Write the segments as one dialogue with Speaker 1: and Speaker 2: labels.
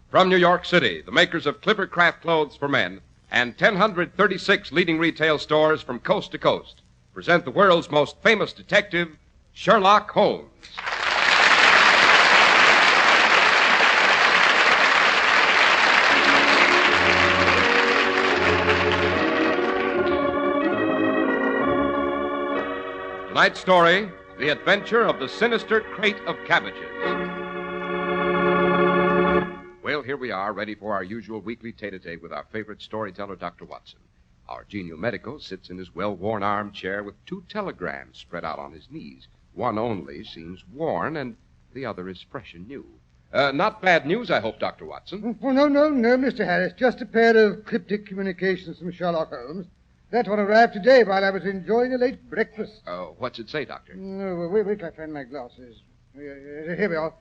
Speaker 1: From New York City, the makers of Clipper Craft Clothes for Men and 1,036 leading retail stores from coast to coast present the world's most famous detective, Sherlock Holmes. Tonight's story, The Adventure of the Sinister Crate of Cabbages. Well, here we are, ready for our usual weekly tete-a-tete with our favorite storyteller, Dr. Watson. Our genial medico sits in his well-worn armchair with 2 telegrams spread out on his knees. One only seems worn, and the other is fresh and new. Not bad news, I hope, Dr. Watson.
Speaker 2: Oh, no, Mr. Harris. Just a pair of cryptic communications from Sherlock Holmes. That one arrived today while I was enjoying a late breakfast.
Speaker 1: What's it say, Doctor?
Speaker 2: Wait till I find my glasses. Here we are.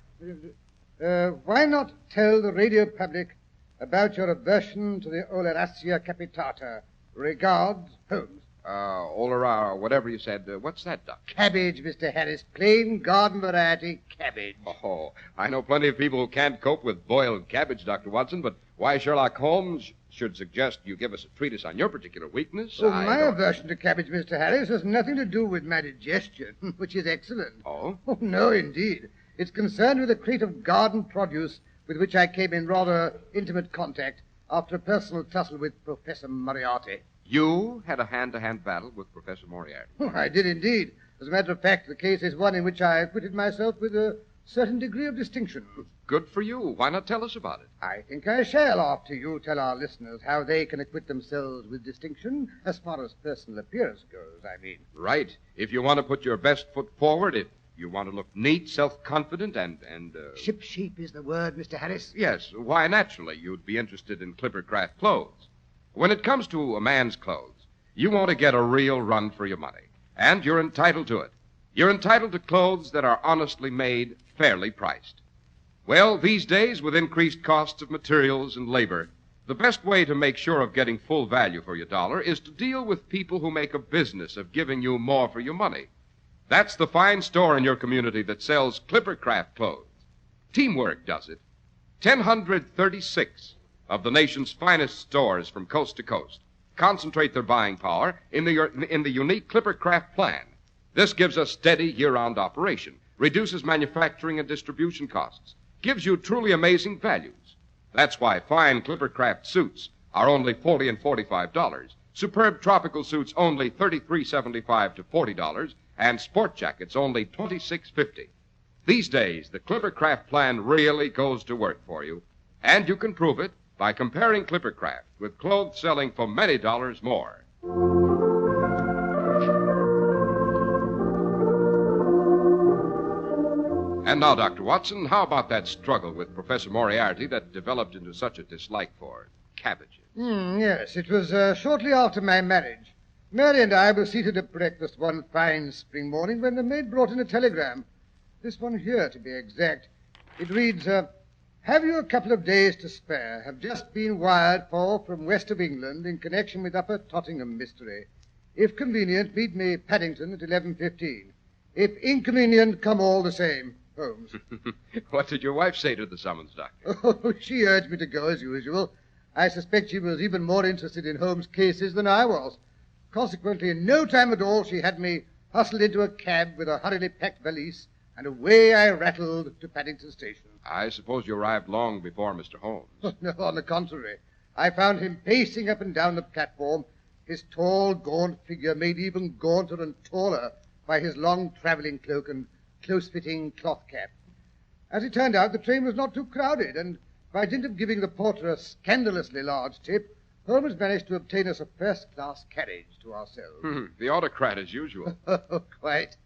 Speaker 2: Why not tell the radio public about your aversion to the Oleracea capitata? Regards, Holmes.
Speaker 1: Olera, whatever you said. What's that, Doctor?
Speaker 2: Cabbage, Mr. Harris. Plain garden variety cabbage.
Speaker 1: Oh, I know plenty of people who can't cope with boiled cabbage, Dr. Watson, but why Sherlock Holmes should suggest you give us a treatise on your particular weakness,
Speaker 2: my aversion to cabbage, Mr. Harris, has nothing to do with my digestion, which is excellent.
Speaker 1: Oh?
Speaker 2: Oh, no, indeed. It's concerned with a crate of garden produce with which I came in rather intimate contact after a personal tussle with Professor Moriarty.
Speaker 1: You had a hand-to-hand battle with Professor Moriarty?
Speaker 2: Oh, I did indeed. As a matter of fact, the case is one in which I acquitted myself with a certain degree of distinction.
Speaker 1: Good for you. Why not tell us about it?
Speaker 2: I think I shall, after you tell our listeners how they can acquit themselves with distinction, as far as personal appearance goes, I mean.
Speaker 1: Right. If you want to put your best foot forward, if you want to look neat, self-confident, and
Speaker 2: Ship-shape is the word, Mr. Harris.
Speaker 1: Yes. Why, naturally, you'd be interested in Clipper Craft clothes. When it comes to a man's clothes, you want to get a real run for your money, and you're entitled to it. You're entitled to clothes that are honestly made, fairly priced. Well, these days, with increased costs of materials and labor, the best way to make sure of getting full value for your dollar is to deal with people who make a business of giving you more for your money. That's the fine store in your community that sells Clipper Craft clothes. Teamwork does it. 1,036 of the nation's finest stores from coast to coast concentrate their buying power in the unique Clipper Craft plan. This gives a steady year-round operation, reduces manufacturing and distribution costs, gives you truly amazing values. That's why fine Clipper Craft suits are only $40 and $45, superb tropical suits only $33.75 to $40, and sport jackets only $26.50. These days, the Clipper Craft plan really goes to work for you, and you can prove it by comparing Clipper Craft with clothes selling for many dollars more. And now, Dr. Watson, how about that struggle with Professor Moriarty that developed into such a dislike for cabbages?
Speaker 2: Yes, it was shortly after my marriage. Mary and I were seated at breakfast one fine spring morning when the maid brought in a telegram. This one here, to be exact. It reads, have you a couple of days to spare? Have just been wired for from west of England in connection with Upper Tottenham mystery. If convenient, meet me Paddington at 11:15. If inconvenient, come all the same. Holmes.
Speaker 1: What did your wife say to the summons, Doctor?
Speaker 2: Oh, she urged me to go as usual. I suspect she was even more interested in Holmes' cases than I was. Consequently, in no time at all, she had me hustled into a cab with a hurriedly packed valise, and away I rattled to Paddington Station.
Speaker 1: I suppose you arrived long before Mr. Holmes.
Speaker 2: No, on the contrary. I found him pacing up and down the platform, his tall, gaunt figure made even gaunter and taller by his long traveling cloak and close-fitting cloth cap. As it turned out, the train was not too crowded, and by dint of giving the porter a scandalously large tip, Holmes managed to obtain us a first-class carriage to ourselves.
Speaker 1: The autocrat, as usual.
Speaker 2: Oh, quite.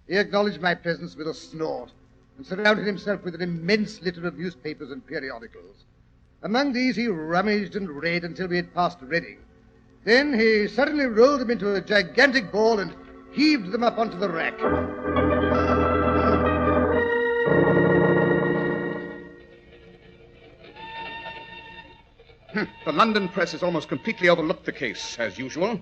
Speaker 2: He acknowledged my presence with a snort and surrounded himself with an immense litter of newspapers and periodicals. Among these he rummaged and read until we had passed Reading. Then he suddenly rolled them into a gigantic ball and heaved them up onto the rack.
Speaker 3: The London press has almost completely overlooked the case, as usual.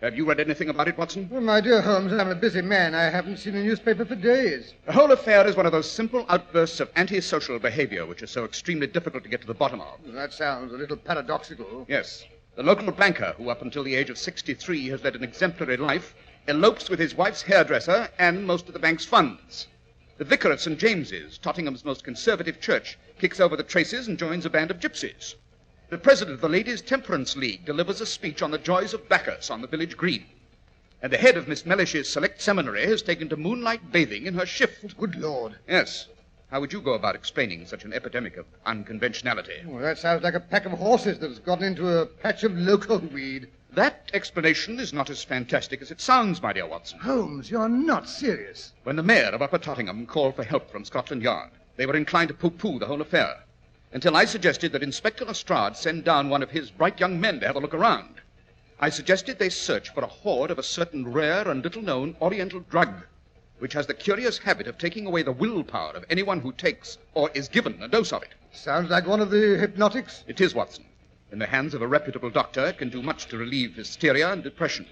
Speaker 3: Have you read anything about it, Watson?
Speaker 2: Well, my dear Holmes, I'm a busy man. I haven't seen a newspaper for days.
Speaker 3: The whole affair is one of those simple outbursts of antisocial behavior which are so extremely difficult to get to the bottom of.
Speaker 2: That sounds a little paradoxical.
Speaker 3: Yes. The local banker, who up until the age of 63 has led an exemplary life, elopes with his wife's hairdresser and most of the bank's funds. The vicar of St. James's, Tottingham's most conservative church, kicks over the traces and joins a band of gypsies. The president of the Ladies' Temperance League delivers a speech on the joys of Bacchus on the village green. And the head of Miss Mellish's select seminary has taken to moonlight bathing in her shift.
Speaker 2: Good Lord.
Speaker 3: Yes. How would you go about explaining such an epidemic of unconventionality?
Speaker 2: Well, that sounds like a pack of horses that has gotten into a patch of local weed.
Speaker 3: That explanation is not as fantastic as it sounds, my dear Watson.
Speaker 2: Holmes, you're not serious.
Speaker 3: When the mayor of Upper Tottingham called for help from Scotland Yard, they were inclined to pooh-pooh the whole affair, until I suggested that Inspector Lestrade send down one of his bright young men to have a look around. I suggested they search for a hoard of a certain rare and little-known Oriental drug, which has the curious habit of taking away the willpower of anyone who takes or is given a dose of it.
Speaker 2: Sounds like one of the hypnotics.
Speaker 3: It is, Watson. In the hands of a reputable doctor, it can do much to relieve hysteria and depression.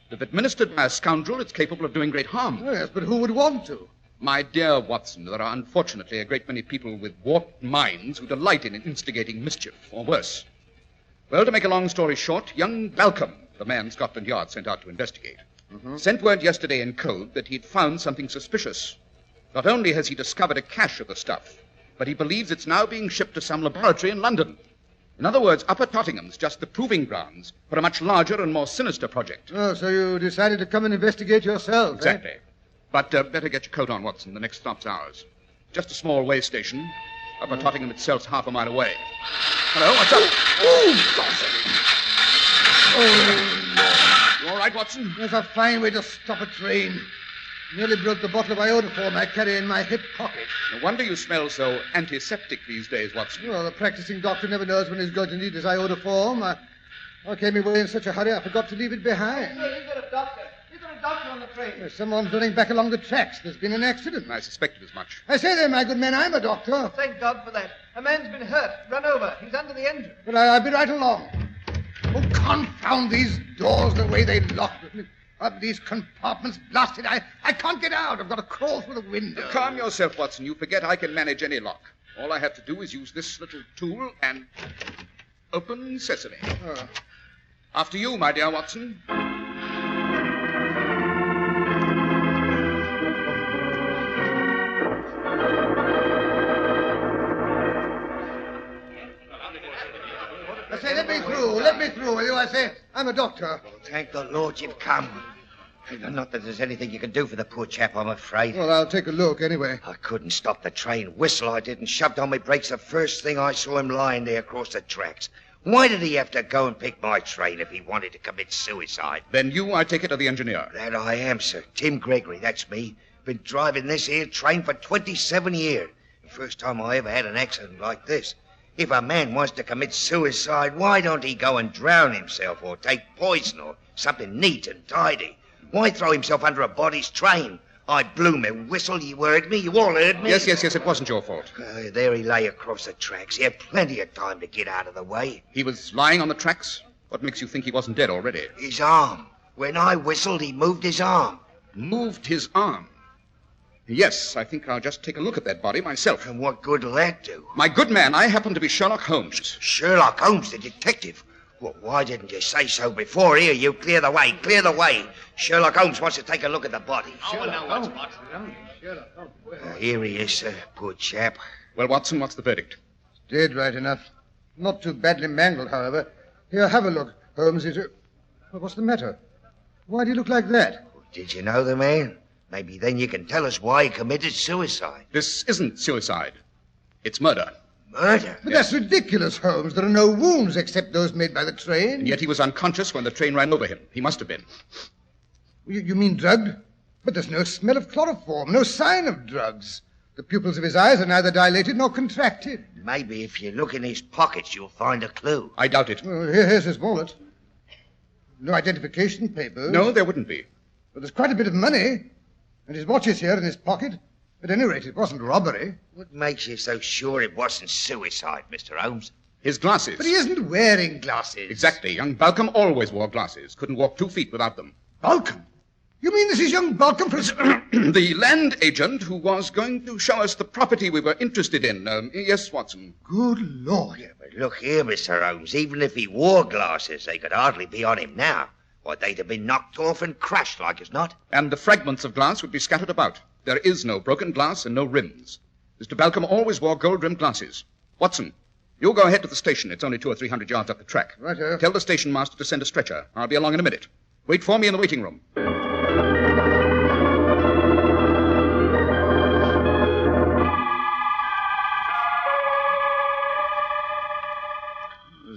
Speaker 3: If administered by a scoundrel, it's capable of doing great harm.
Speaker 2: Yes, but who would want to?
Speaker 3: My dear Watson, there are unfortunately a great many people with warped minds who delight in instigating mischief, or worse. Well, to make a long story short, young Balcom, the man Scotland Yard sent out to investigate, sent word yesterday in code that he'd found something suspicious. Not only has he discovered a cache of the stuff, but he believes it's now being shipped to some laboratory in London. In other words, Upper Tottingham's just the proving grounds for a much larger and more sinister project.
Speaker 2: Oh, so you decided to come and investigate yourself,
Speaker 3: Exactly.
Speaker 2: Eh?
Speaker 3: But better get your coat on, Watson. The next stop's ours. Just a small way station. Upper Tottingham itself's half a mile away. Hello, what's up? You all right, Watson?
Speaker 2: That's a fine way to stop a train. Nearly broke the bottle of iodoform I carry in my hip pocket.
Speaker 3: No wonder you smell so antiseptic these days, Watson.
Speaker 2: Well, the practicing doctor never knows when he's going to need his iodoform. I came away in such a hurry I forgot to leave it behind.
Speaker 4: Hey, is there a doctor? Is there a doctor on the train?
Speaker 2: Someone's running back along the tracks. There's been an accident.
Speaker 3: I suspected as much.
Speaker 2: I say there, my good man, I'm a doctor.
Speaker 4: Thank God for that. A man's been hurt, run over. He's under the engine.
Speaker 2: But I'll be right along. Oh, confound these doors, the way they lock me. Up these compartments blasted. I can't get out. I've got to crawl through the window.
Speaker 3: Calm yourself, Watson. You forget I can manage any lock. All I have to do is use this little tool and open sesame.
Speaker 2: Oh.
Speaker 3: After you, my dear Watson.
Speaker 2: I say, let me through, will you? I say, I'm a doctor.
Speaker 5: Thank the Lord you've come. Not that there's anything you can do for the poor chap, I'm afraid.
Speaker 2: Well, I'll take a look anyway.
Speaker 5: I couldn't stop the train. Whistle I didn't. Shoved on my brakes the first thing I saw him lying there across the tracks. Why did he have to go and pick my train if he wanted to commit suicide?
Speaker 3: Then you, I take it, are the engineer.
Speaker 5: That I am, sir. Tim Gregory, that's me. Been driving this here train for 27 years. The first time I ever had an accident like this. If a man wants to commit suicide, why don't he go and drown himself or take poison or something neat and tidy? Why throw himself under a body's train? I blew my whistle, you heard me, you all heard me.
Speaker 3: Yes, it wasn't your fault.
Speaker 5: There he lay across the tracks. He had plenty of time to get out of the way.
Speaker 3: He was lying on the tracks? What makes you think he wasn't dead already?
Speaker 5: His arm. When I whistled, he moved his arm.
Speaker 3: Moved his arm? Yes, I think I'll just take a look at that body myself.
Speaker 5: And what good will that do?
Speaker 3: My good man, I happen to be Sherlock Holmes.
Speaker 5: Sherlock Holmes, the detective? Well, why didn't you say so before? Here, you clear the way, clear the way. Sherlock Holmes wants to take a look at the body. Here he is, sir, poor chap.
Speaker 3: Well, Watson, what's the verdict?
Speaker 2: Dead, right enough. Not too badly mangled, however. Here, have a look, Holmes. Well, what's the matter? Why do you look like that?
Speaker 5: Did you know the man? Maybe then you can tell us why he committed suicide.
Speaker 3: This isn't suicide. It's murder.
Speaker 5: Murder?
Speaker 2: But that's ridiculous, Holmes. There are no wounds except those made by the train.
Speaker 3: And yet he was unconscious when the train ran over him. He must have been.
Speaker 2: You mean drugged? But there's no smell of chloroform, no sign of drugs. The pupils of his eyes are neither dilated nor contracted.
Speaker 5: Maybe if you look in his pockets, you'll find a clue.
Speaker 3: I doubt it.
Speaker 2: Well, here's his wallet. No identification papers.
Speaker 3: No, there wouldn't be.
Speaker 2: But there's quite a bit of money. And his watch is here in his pocket. At any rate, it wasn't robbery.
Speaker 5: What makes you so sure it wasn't suicide, Mr. Holmes?
Speaker 3: His glasses.
Speaker 2: But he isn't wearing glasses.
Speaker 3: Exactly. Young Balcom always wore glasses. Couldn't walk 2 feet without them.
Speaker 2: Balcom? You mean this is young Balcom from...
Speaker 3: The land agent who was going to show us the property we were interested in. Yes, Watson.
Speaker 2: Good Lord.
Speaker 5: Yeah, but look here, Mr. Holmes. Even if he wore glasses, they could hardly be on him now. Why, they'd have been knocked off and crushed like as not.
Speaker 3: And the fragments of glass would be scattered about. There is no broken glass and no rims. Mr. Balcom always wore gold-rimmed glasses. Watson, you'll go ahead to the station. It's only 200 or 300 yards up the track.
Speaker 2: Righto.
Speaker 3: Tell the station master to send a stretcher. I'll be along in a minute. Wait for me in the waiting room.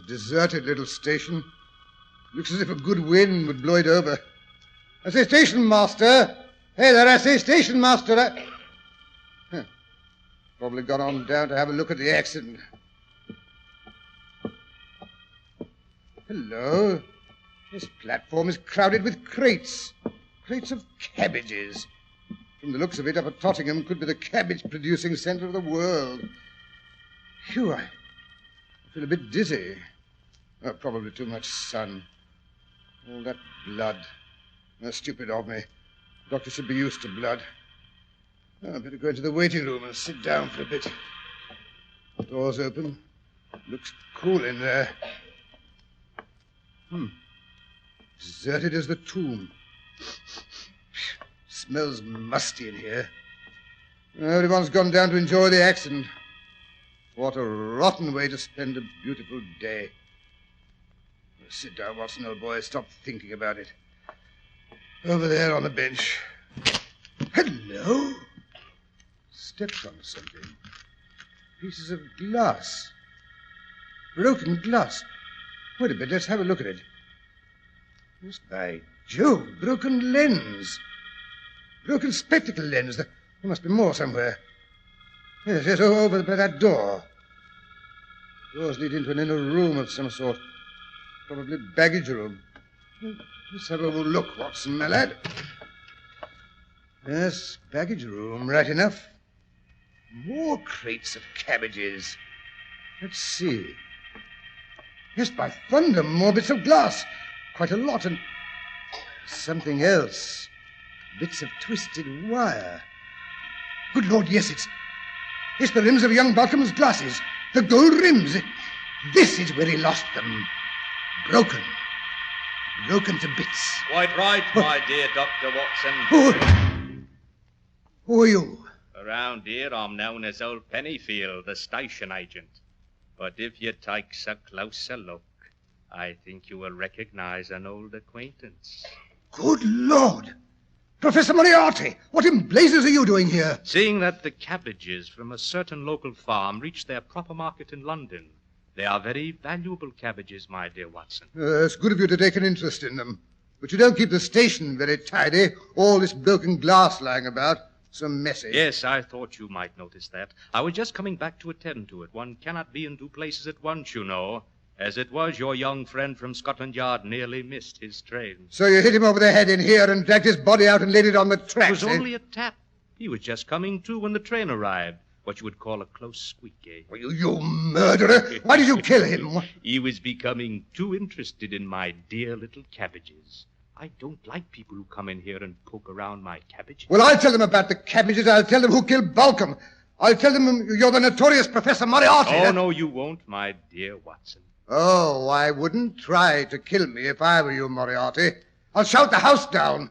Speaker 2: Deserted little station. Looks as if a good wind would blow it over. I say, station master. Hey there, I say, station master. Huh. Probably gone on down to have a look at the accident. Hello. This platform is crowded with crates. Crates of cabbages. From the looks of it, up at Tottingham could be the cabbage-producing centre of the world. Phew, I feel a bit dizzy. Oh, probably too much sun. All that blood. That's stupid of me. Doctor should be used to blood. Oh, I'd better go into the waiting room and sit down for a bit. Door's open. Looks cool in there. Deserted as the tomb. Smells musty in here. Everyone's gone down to enjoy the accident. What a rotten way to spend a beautiful day. Sit down, Watson, old boy. Stop thinking about it. Over there on the bench. Hello? Stepped on something. Pieces of glass. Broken glass. Wait a bit, let's have a look at it. Yes, by Jove, broken lens. Broken spectacle lens. There must be more somewhere. Yes, over by that door. Doors lead into an inner room of some sort. Probably baggage room. Let's have a look, Watson, my lad. Yes, baggage room, right enough. More crates of cabbages. Let's see. Yes, by thunder, more bits of glass. Quite a lot, and something else. Bits of twisted wire. Good Lord, yes, it's the rims of young Balcom's glasses. The gold rims. This is where he lost them. Broken. Broken to bits.
Speaker 6: Quite right, my dear Dr. Watson.
Speaker 2: Who are you?
Speaker 6: Around here, I'm known as Old Pennyfield, the station agent. But if you take a closer look, I think you will recognize an old acquaintance.
Speaker 2: Good Lord! Professor Moriarty, what in blazes are you doing here?
Speaker 6: Seeing that the cabbages from a certain local farm reach their proper market in London, they are very valuable cabbages, my dear Watson.
Speaker 2: It's good of you to take an interest in them. But you don't keep the station very tidy. All this broken glass lying about. So messy.
Speaker 6: Yes, I thought you might notice that. I was just coming back to attend to it. One cannot be in 2 places at once, you know. As it was, your young friend from Scotland Yard nearly missed his train.
Speaker 2: So you hit him over the head in here and dragged his body out and laid it on the tracks,
Speaker 6: It was only a tap. He was just coming to when the train arrived. What you would call a close squeak, eh?
Speaker 2: Well, you murderer! Why did you kill him?
Speaker 6: He was becoming too interested in my dear little cabbages. I don't like people who come in here and poke around my cabbages.
Speaker 2: Well, I'll tell them about the cabbages. I'll tell them who killed Balcom. I'll tell them you're the notorious Professor Moriarty.
Speaker 6: Oh, no, you won't, my dear Watson.
Speaker 2: Oh, I wouldn't try to kill me if I were you, Moriarty. I'll shout the house down.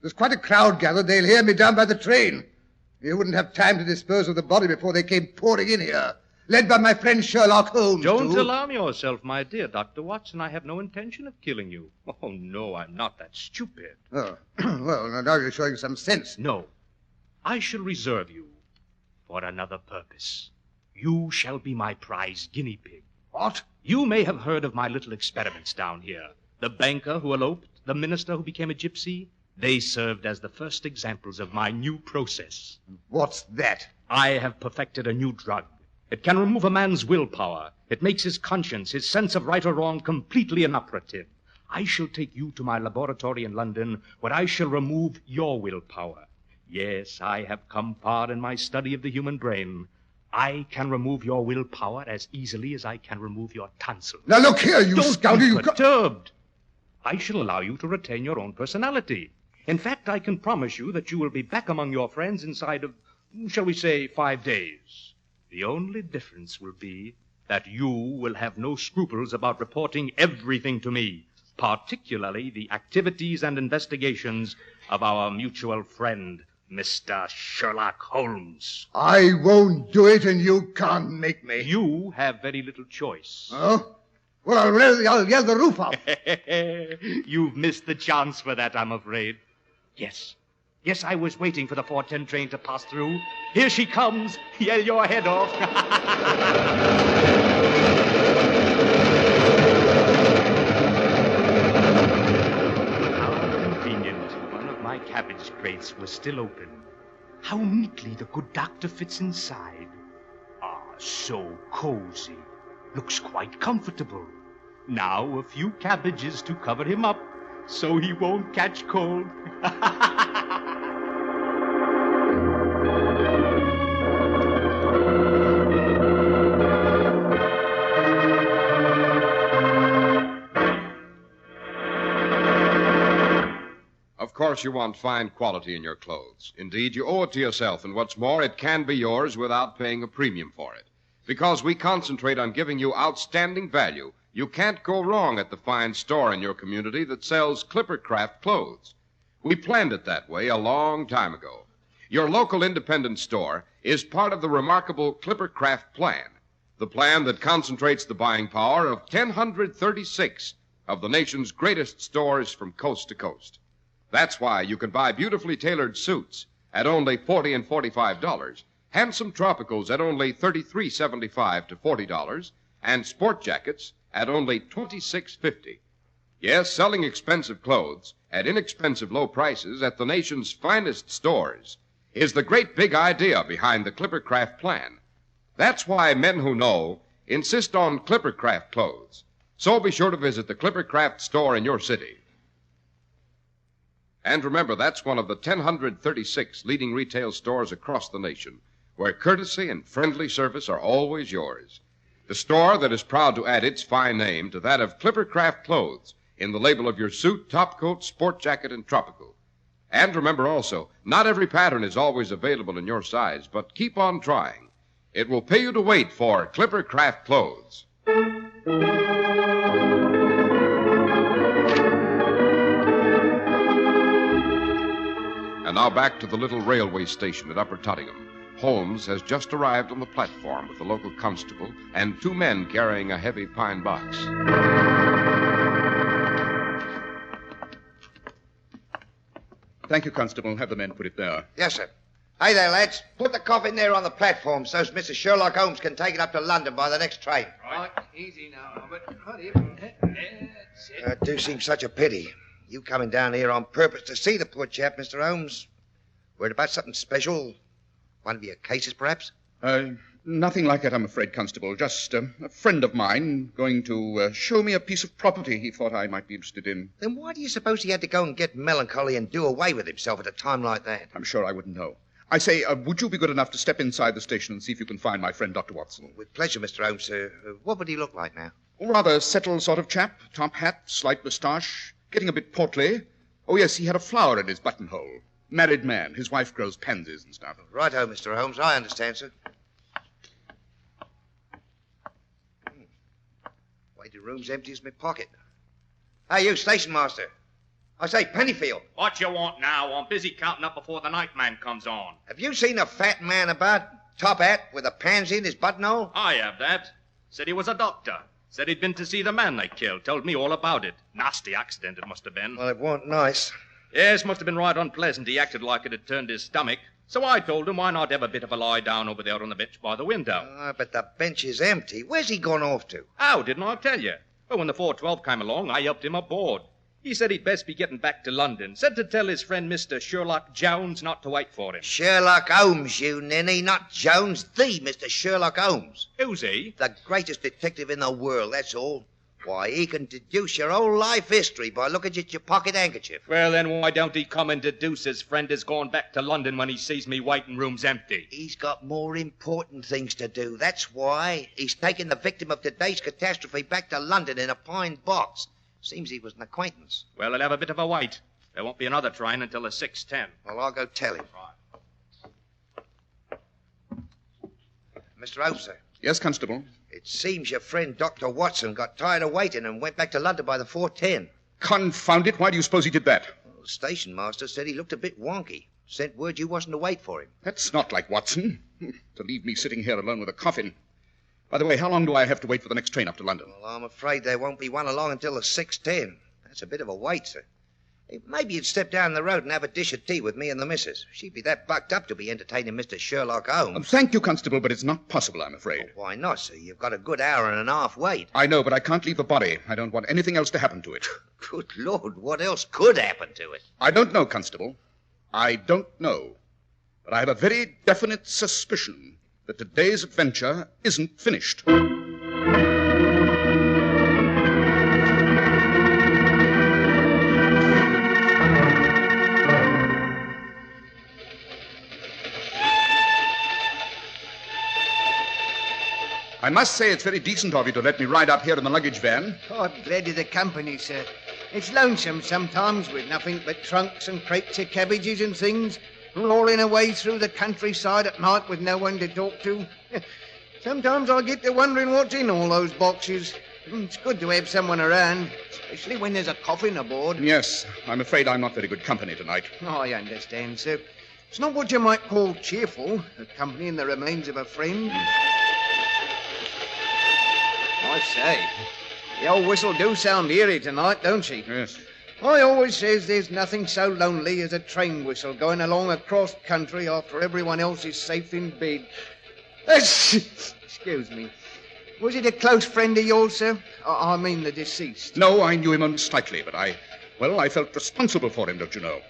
Speaker 2: There's quite a crowd gathered. They'll hear me down by the train. You wouldn't have time to dispose of the body before they came pouring in here. Led by my friend Sherlock Holmes,
Speaker 6: Don't
Speaker 2: too.
Speaker 6: alarm yourself, my dear Dr. Watson. I have no intention of killing you. Oh, no, I'm not that stupid.
Speaker 2: Oh, well, now you're showing some sense.
Speaker 6: No, I shall reserve you for another purpose. You shall be my prize guinea pig.
Speaker 2: What?
Speaker 6: You may have heard of my little experiments down here. The banker who eloped, the minister who became a gypsy, they served as the first examples of my new process.
Speaker 2: What's that?
Speaker 6: I have perfected a new drug. It can remove a man's willpower. It makes his conscience, his sense of right or wrong, completely inoperative. I shall take you to my laboratory in London, where I shall remove your willpower. Yes, I have come far in my study of the human brain. I can remove your willpower as easily as I can remove your tonsils.
Speaker 2: Now, look here, you
Speaker 6: Don't
Speaker 2: scoundrel.
Speaker 6: be
Speaker 2: You
Speaker 6: perturbed. I shall allow you to retain your own personality. In fact, I can promise you that you will be back among your friends inside of, shall we say, 5 days. The only difference will be that you will have no scruples about reporting everything to me, particularly the activities and investigations of our mutual friend, Mr. Sherlock Holmes.
Speaker 2: I won't do it, and you can't make me.
Speaker 6: You have very little choice.
Speaker 2: Oh? Well, I'll yell the roof off.
Speaker 6: You've missed the chance for that, I'm afraid. Yes, I was waiting for the 4:10 train to pass through. Here she comes. Yell your head off. How convenient. One of my cabbage crates was still open. How neatly the good doctor fits inside. Ah, so cozy. Looks quite comfortable. Now a few cabbages to cover him up so he won't catch cold.
Speaker 1: Of course, you want fine quality in your clothes. Indeed, you owe it to yourself, and what's more, it can be yours without paying a premium for it. Because we concentrate on giving you outstanding value, you can't go wrong at the fine store in your community that sells Clippercraft clothes. We planned it that way a long time ago. Your local independent store is part of the remarkable Clippercraft plan, the plan that concentrates the buying power of 1,036 of the nation's greatest stores from coast to coast. That's why you can buy beautifully tailored suits at only $40 and $45, handsome tropicals at only $33.75 to $40, and sport jackets at only $26.50. Yes, selling expensive clothes at inexpensive low prices at the nation's finest stores is the great big idea behind the Clippercraft plan. That's why men who know insist on Clippercraft clothes. So be sure to visit the Clippercraft store in your city. And remember, that's one of the 1,036 leading retail stores across the nation, where courtesy and friendly service are always yours. The store that is proud to add its fine name to that of Clippercraft clothes in the label of your suit, topcoat, sport jacket, and tropical. And remember also, not every pattern is always available in your size, but keep on trying. It will pay you to wait for Clippercraft clothes. And now back to the little railway station at Upper Tottingham. Holmes has just arrived on the platform with the local constable and 2 men carrying a heavy pine box.
Speaker 3: Thank you, Constable. Have the men put it there.
Speaker 5: Yes, sir. Hey there, lads. Put the coffin there on the platform so Mr. Sherlock Holmes can take it up to London by the next train.
Speaker 4: Right, easy now, Albert. Right, that's it.
Speaker 5: It do seem such a pity. You coming down here on purpose to see the poor chap, Mr. Holmes. Worried about something special? One of your cases, perhaps?
Speaker 3: Nothing like that, I'm afraid, Constable. Just a friend of mine going to show me a piece of property he thought I might be interested in.
Speaker 5: Then why do you suppose he had to go and get melancholy and do away with himself at a time like that?
Speaker 3: I'm sure I wouldn't know. I say, would you be good enough to step inside the station and see if you can find my friend, Dr. Watson?
Speaker 5: With pleasure, Mr. Holmes, sir. What would he look like now?
Speaker 3: Rather settled sort of chap. Top hat, slight moustache, getting a bit portly. Oh, yes, he had a flower in his buttonhole. Married man. His wife grows pansies and stuff.
Speaker 5: Righto, Mr. Holmes. I understand, sir. Waiting room's empty as my pocket. Hey, you station master. I say, Pennyfield.
Speaker 7: What you want now? I'm busy counting up before the night man comes on.
Speaker 5: Have you seen a fat man about? Top hat with a pansy in his buttonhole?
Speaker 7: I have that. Said he was a doctor. Said he'd been to see the man they killed. Told me all about it. Nasty accident it must have been.
Speaker 5: Well, it wasn't nice.
Speaker 7: Yes, must have been right unpleasant. He acted like it had turned his stomach. So I told him why not have a bit of a lie down over there on the bench by the window.
Speaker 5: But the bench is empty. Where's he gone off to?
Speaker 7: How didn't I tell you? Well, when the 412 came along, I helped him aboard. He said he'd best be getting back to London. Said to tell his friend Mr. Sherlock Jones not to wait for him.
Speaker 5: Sherlock Holmes, you ninny, not Jones. The Mr. Sherlock Holmes.
Speaker 7: Who's he?
Speaker 5: The greatest detective in the world, that's all. Why, he can deduce your whole life history by looking at your pocket handkerchief.
Speaker 7: Well, then why don't he come and deduce his friend has gone back to London when he sees me waiting room's empty?
Speaker 5: He's got more important things to do. That's why. He's taken the victim of today's catastrophe back to London in a pine box. Seems he was an acquaintance.
Speaker 7: Well, he'll have a bit of a wait. There won't be another train until the 6:10.
Speaker 5: Well, I'll go tell him. Mr. Holmes, sir.
Speaker 3: Yes, Constable.
Speaker 5: It seems your friend Dr. Watson got tired of waiting and went back to London by the 4:10.
Speaker 3: Confound it, why do you suppose he did that?
Speaker 5: Well, the station master said he looked a bit wonky. Sent word you wasn't to wait for him.
Speaker 3: That's not like Watson. To leave me sitting here alone with a coffin. By the way, how long do I have to wait for the next train up to London?
Speaker 5: Well, I'm afraid there won't be one along until the 6:10. That's a bit of a wait, sir. Maybe you'd step down the road and have a dish of tea with me and the missus. She'd be that bucked up to be entertaining Mr. Sherlock Holmes.
Speaker 3: Thank you, Constable, but it's not possible, I'm afraid.
Speaker 5: Well, why not, sir? You've got a good hour and a half wait.
Speaker 3: I know, but I can't leave the body. I don't want anything else to happen to it.
Speaker 5: Good Lord, what else could happen to it?
Speaker 3: I don't know, Constable. I don't know. But I have a very definite suspicion that today's adventure isn't finished. I must say it's very decent of you to let me ride up here in the luggage van.
Speaker 4: Oh, I'm glad of the company, sir. It's lonesome sometimes with nothing but trunks and crates of cabbages and things, rolling away through the countryside at night with no one to talk to. Sometimes I get to wondering what's in all those boxes. It's good to have someone around, especially when there's a coffin aboard.
Speaker 3: Yes, I'm afraid I'm not very good company tonight.
Speaker 4: Oh, I understand, sir. It's not what you might call cheerful, accompanying the remains of a friend. I say, the old whistle do sound eerie tonight, don't she?
Speaker 3: Yes.
Speaker 4: I always says there's nothing so lonely as a train whistle going along across country after everyone else is safe in bed. Excuse me. Was it a close friend of yours, sir? I mean the deceased.
Speaker 3: No, I knew him only slightly, but I felt responsible for him, don't you know?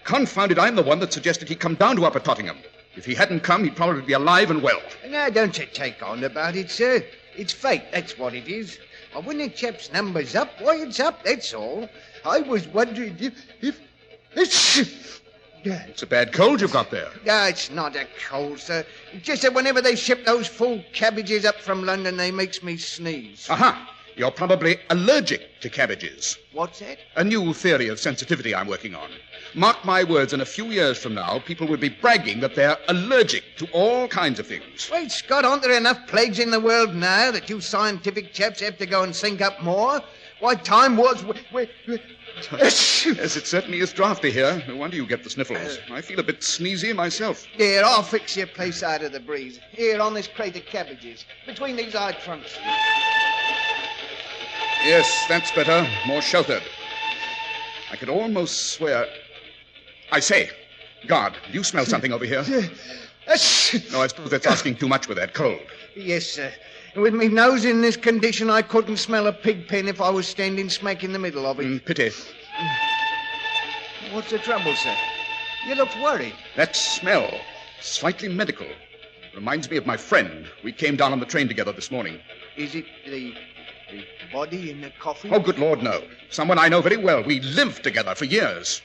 Speaker 3: Confound it, I'm the one that suggested he come down to Upper Tottingham. If he hadn't come, he'd probably be alive and well.
Speaker 4: Now, don't you take on about it, sir. It's fate, that's what it is. When a chap's number's up, why, it's up, that's all. I was wondering if...
Speaker 3: It's a bad cold you've got there.
Speaker 4: It's not a cold, sir. It's just that whenever they ship those full cabbages up from London, they makes me sneeze.
Speaker 3: Aha! You're probably allergic to cabbages.
Speaker 4: What's that?
Speaker 3: A new theory of sensitivity I'm working on. Mark my words, in a few years from now, people will be bragging that they're allergic to all kinds of things.
Speaker 4: Wait, Scott, aren't there enough plagues in the world now that you scientific chaps have to go and think up more? Why, time was...
Speaker 3: Yes, it certainly is draughty here. No wonder you get the sniffles. I feel a bit sneezy myself.
Speaker 4: Here, I'll fix your place out of the breeze. Here, on this crate of cabbages, between these eye trunks.
Speaker 3: Yes, that's better. More sheltered. I could almost swear... I say, guard, do you smell something over here? No, I suppose that's asking too much with that cold.
Speaker 4: Yes, sir. With me nose in this condition, I couldn't smell a pig pen if I was standing smack in the middle of it.
Speaker 3: Pity.
Speaker 4: What's the trouble, sir? You look worried.
Speaker 3: That smell, slightly medical. Reminds me of my friend. We came down on the train together this morning.
Speaker 4: Is it the body in the coffin?
Speaker 3: Oh, good Lord, no. Someone I know very well. We lived together for years.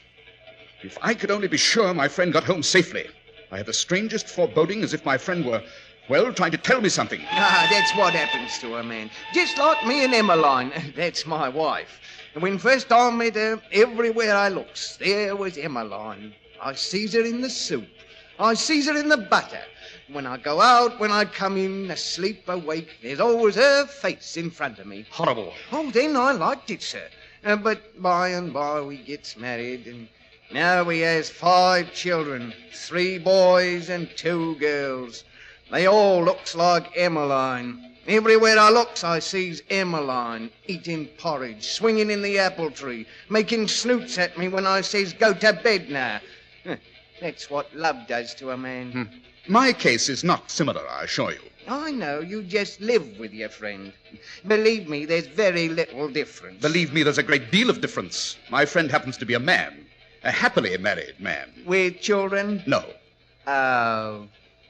Speaker 3: If I could only be sure my friend got home safely. I have the strangest foreboding, as if my friend were, well, trying to tell me something.
Speaker 4: That's what happens to a man. Just like me and Emmeline. That's my wife. And when first I met her, everywhere I looks, there was Emmeline. I sees her in the soup. I sees her in the butter. When I go out, when I come in, asleep, awake, there's always her face in front of me.
Speaker 3: Horrible.
Speaker 4: Oh, then I liked it, sir. But by and by we gets married, and now we has 5 children, 3 boys and 2 girls. They all looks like Emmeline. Everywhere I looks, I sees Emmeline eating porridge, swinging in the apple tree, making snoots at me when I says, go to bed now. That's what love does to a man.
Speaker 3: My case is not similar, I assure you.
Speaker 4: I know, you just live with your friend. Believe me, there's very little difference.
Speaker 3: Believe me, there's a great deal of difference. My friend happens to be a man, a happily married man.
Speaker 4: With children?
Speaker 3: No.
Speaker 4: Oh.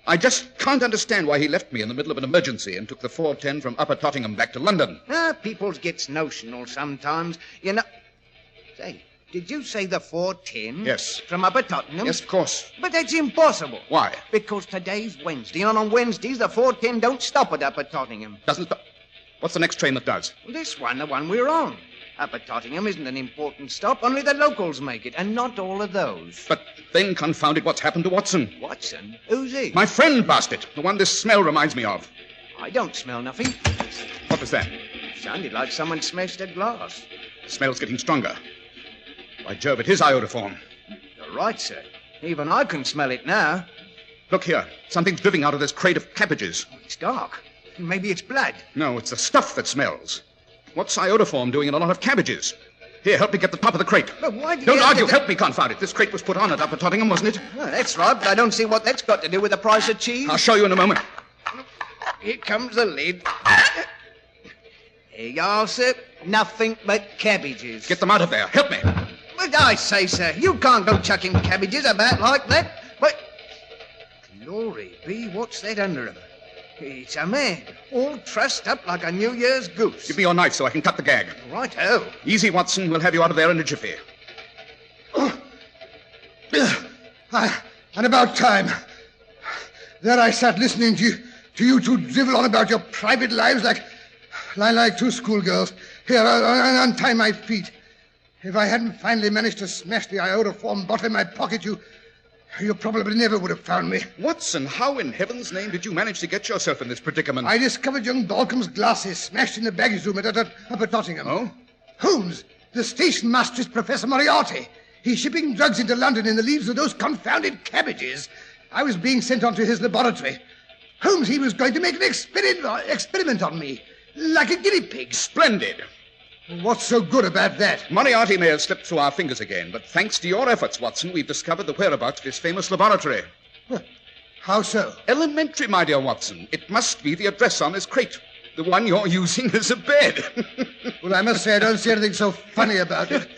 Speaker 3: I just can't understand why he left me in the middle of an emergency and took the 4:10 from Upper Tottenham back to London.
Speaker 4: People gets notional sometimes. You know... Say, did you say the 4:10?
Speaker 3: Yes.
Speaker 4: From Upper Tottenham?
Speaker 3: Yes, of course.
Speaker 4: But that's impossible.
Speaker 3: Why?
Speaker 4: Because today's Wednesday, and on Wednesdays the 4:10 don't stop at Upper Tottenham.
Speaker 3: Doesn't stop. What's the next train that does?
Speaker 4: This one, the one we're on. Upper Tottenham isn't an important stop. Only the locals make it, and not all of those.
Speaker 3: But then, confound it, what's happened to Watson?
Speaker 4: Watson? Who's he?
Speaker 3: My friend, bastard. The one this smell reminds me of.
Speaker 4: I don't smell nothing.
Speaker 3: What was that?
Speaker 4: Sounded like someone smashed a glass.
Speaker 3: The smell's getting stronger. By Jove, it is iodoform.
Speaker 4: You're right, sir. Even I can smell it now.
Speaker 3: Look here. Something's dripping out of this crate of cabbages.
Speaker 4: It's dark. Maybe it's blood.
Speaker 3: No, it's the stuff that smells. What's iodoform doing in a lot of cabbages? Here, help me get the top of the crate.
Speaker 4: But why did
Speaker 3: Don't
Speaker 4: you have
Speaker 3: argue.
Speaker 4: to...
Speaker 3: Help me, confound it. This crate was put on at Upper Tottenham, wasn't it?
Speaker 4: Oh, that's right, but I don't see what that's got to do with the price of cheese.
Speaker 3: I'll show you in a moment.
Speaker 4: Here comes the lid. Here you are, sir. Nothing but cabbages.
Speaker 3: Get them out of there. Help me.
Speaker 4: But I say, sir, you can't go chucking cabbages about like that. But... Glory be, what's that under them? It's a man, all trussed up like a New Year's goose.
Speaker 3: Give me your knife so I can cut the gag.
Speaker 4: Righto.
Speaker 3: Easy, Watson. We'll have you out of there in a jiffy.
Speaker 2: And about time. There I sat listening to you two drivel on about your private lives like two schoolgirls. Here, untie my feet. If I hadn't finally managed to smash the iodoform bottle in my pocket, you probably never would have found me.
Speaker 3: Watson, how in heaven's name did you manage to get yourself in this predicament?
Speaker 2: I discovered young Balcom's glasses smashed in the baggage room at Upper Tottenham.
Speaker 3: Oh?
Speaker 2: Holmes, the station master is Professor Moriarty. He's shipping drugs into London in the leaves of those confounded cabbages. I was being sent on to his laboratory. Holmes, he was going to make an experiment on me, like a guinea pig.
Speaker 3: Splendid.
Speaker 2: What's so good about that?
Speaker 3: Moriarty may have slipped through our fingers again, but thanks to your efforts, Watson, we've discovered the whereabouts of his famous laboratory.
Speaker 2: How so?
Speaker 3: Elementary, my dear Watson. It must be the address on this crate. The one you're using as a bed.
Speaker 2: Well, I must say I don't see anything so funny about it.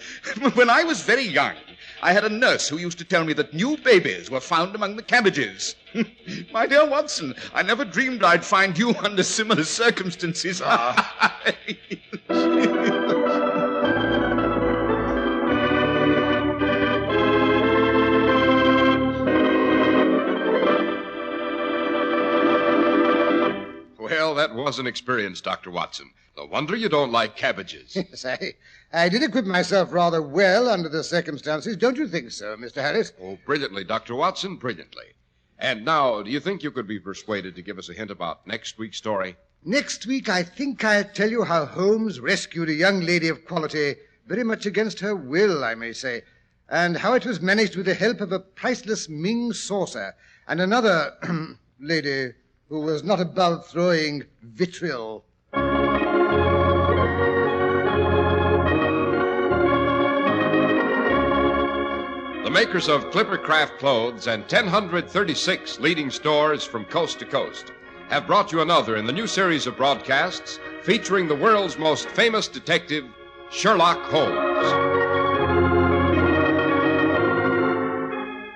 Speaker 3: When I was very young, I had a nurse who used to tell me that new babies were found among the cabbages. My dear Watson, I never dreamed I'd find you under similar circumstances.
Speaker 1: Well, that was an experience, Dr. Watson. No wonder you don't like cabbages.
Speaker 2: Yes, I did equip myself rather well under the circumstances, don't you think so, Mr. Harris?
Speaker 1: Oh, brilliantly, Dr. Watson, brilliantly. And now, do you think you could be persuaded to give us a hint about next week's story?
Speaker 2: Next week, I think I'll tell you how Holmes rescued a young lady of quality, very much against her will, I may say, and how it was managed with the help of a priceless Ming saucer and another lady who was not above throwing vitriol.
Speaker 1: The makers of Clippercraft Clothes and 1,036 leading stores from coast to coast have brought you another in the new series of broadcasts featuring the world's most famous detective, Sherlock Holmes.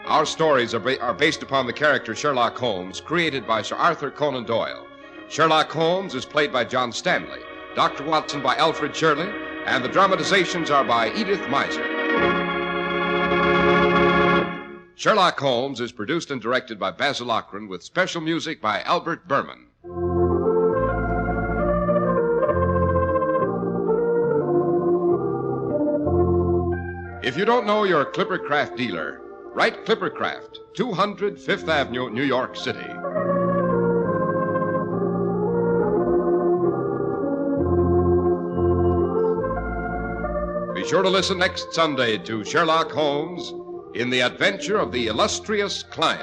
Speaker 1: Our stories are based upon the character Sherlock Holmes, created by Sir Arthur Conan Doyle. Sherlock Holmes is played by John Stanley, Dr. Watson by Alfred Shirley, and the dramatizations are by Edith Miser. Sherlock Holmes is produced and directed by Basil Lochran with special music by Albert Berman. If you don't know your Clippercraft dealer, write Clippercraft, 200 Fifth Avenue, New York City. Be sure to listen next Sunday to Sherlock Holmes in the adventure of the illustrious client.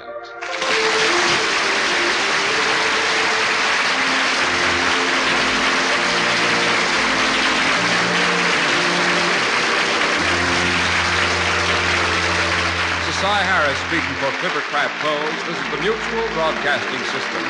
Speaker 1: Cy Harris speaking for Clippercraft Clothes. This is the Mutual Broadcasting System.